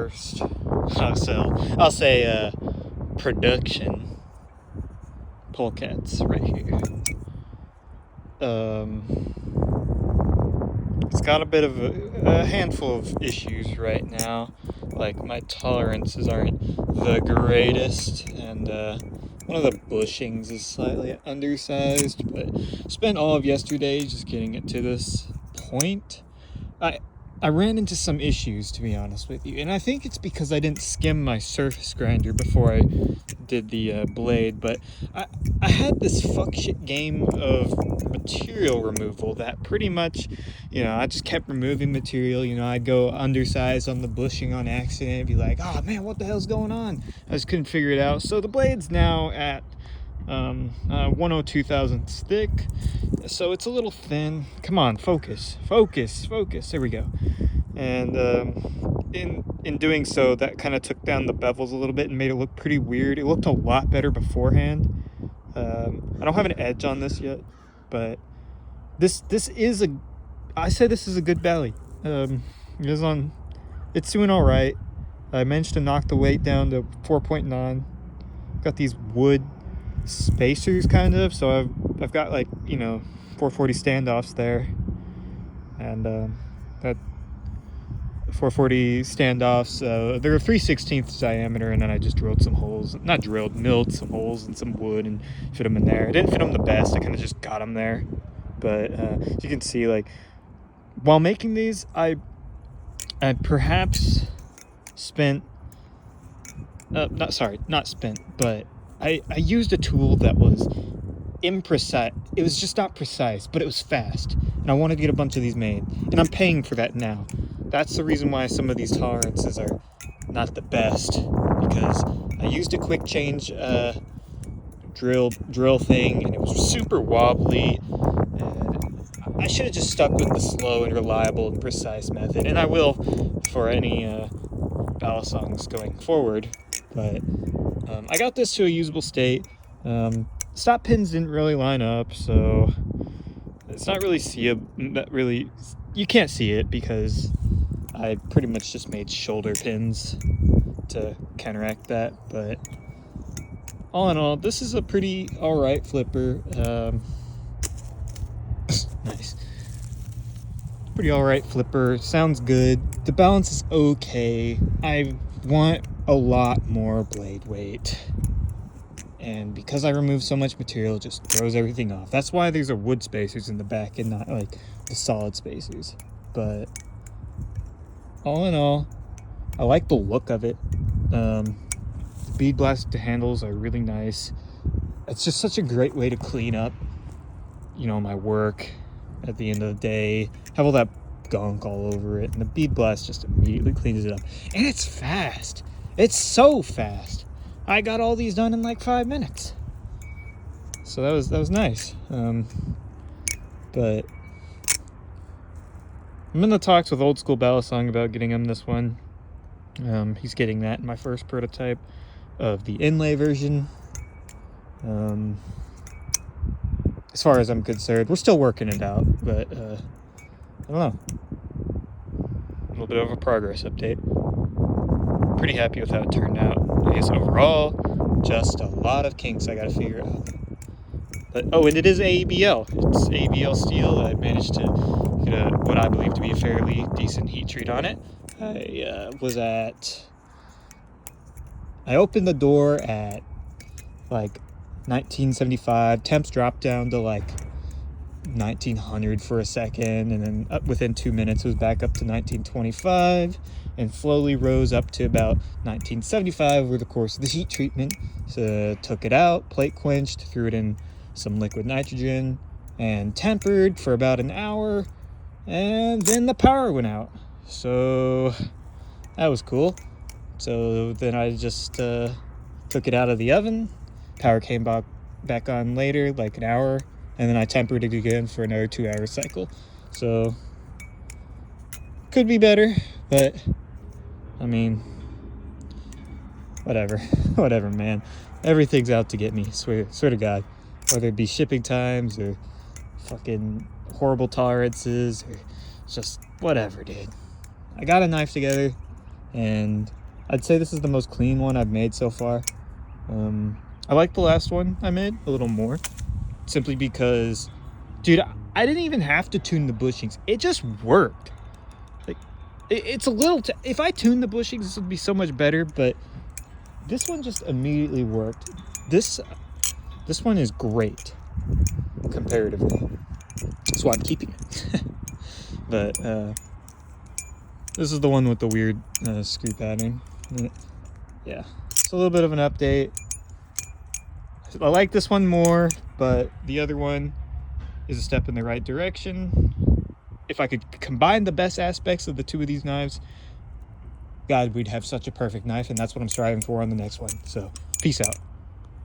first, I'll say production polecats right here. It's got a bit of a handful of issues right now. Like, my tolerances aren't the greatest, and one of the bushings is slightly undersized, but spent all of yesterday just getting it to this point. I ran into some issues, to be honest with you, and I think it's because I didn't skim my surface grinder before I did the blade, but I had this fuck shit game of material removal that pretty much, I just kept removing material. I'd go undersized on the bushing on accident and be like, oh man, what the hell's going on? I just couldn't figure it out. So the blade's now at 102 thousandths thick, so it's a little thin. Come on, focus. There we go. And in doing so, that kind of took down the bevels a little bit and made it look pretty weird. It looked a lot better beforehand. I don't have an edge on this yet, but this is I say this is a good belly. It's doing all right. I managed to knock the weight down to 4.9. Got these wood spacers kind of, so I've got 440 standoffs there, and that 440 standoffs, they're 3/16 diameter, and then I just milled some holes in some wood and fit them in there. I didn't fit them the best, I kind of just got them there, but as you can see, while making these, I perhaps spent but I used a tool that was imprecise. It was just not precise, but it was fast, and I wanted to get a bunch of these made, and I'm paying for that now. That's the reason why some of these tolerances are not the best, because I used a quick change drill thing, and it was super wobbly, and I should have just stuck with the slow and reliable and precise method, and I will for any balisongs going forward. But I got this to a usable state. Stop pins didn't really line up, so it's not really you can't see it because I pretty much just made shoulder pins to counteract that. But all in all, this is a pretty alright flipper. Nice. Pretty alright flipper. Sounds good. The balance is okay. I want a lot more blade weight, and because I removed so much material, it just throws everything off. That's why these are wood spacers in the back and not the solid spacers. But all in all, I like the look of it. The bead blast handles are really nice. It's just such a great way to clean up my work at the end of the day. Have all that gunk all over it, and the bead blast just immediately cleans it up, and it's fast. It's so fast. I got all these done in 5 minutes, so that was nice. But I'm in the talks with Old School Balisong about getting him this one. He's getting that in my first prototype of the inlay version. As far as I'm concerned, we're still working it out, but I don't know. A little bit of a progress update. Pretty happy with how it turned out. I guess overall, just a lot of kinks I gotta figure out. But and it is AEB-L. It's AEB-L steel. I managed to get what I believe to be a fairly decent heat treat on it. I opened the door at 1975. Temps dropped down to 1900 for a second, and then within 2 minutes it was back up to 1925, and slowly rose up to about 1975 over the course of the heat treatment. So took it out, plate quenched, threw it in some liquid nitrogen, and tempered for about an hour, and then the power went out. So that was cool. So then I just took it out of the oven. Power came back on later, an hour, and then I tempered it again for another 2-hour cycle. So could be better, but I mean, whatever. Whatever, man. Everything's out to get me, swear to God. Whether it be shipping times or fucking horrible tolerances or just whatever, dude. I got a knife together, and I'd say this is the most clean one I've made so far. I like the last one I made a little more, simply because, dude, I didn't even have to tune the bushings. It just worked. Like, it's a little, if I tuned the bushings, this would be so much better, but this one just immediately worked. This one is great comparatively. That's why I'm keeping it. But this is the one with the weird screw pattern. Yeah, it's a little bit of an update. I like this one more, but the other one is a step in the right direction. If I could combine the best aspects of the two of these knives, God, we'd have such a perfect knife, and that's what I'm striving for on the next one. So, peace out.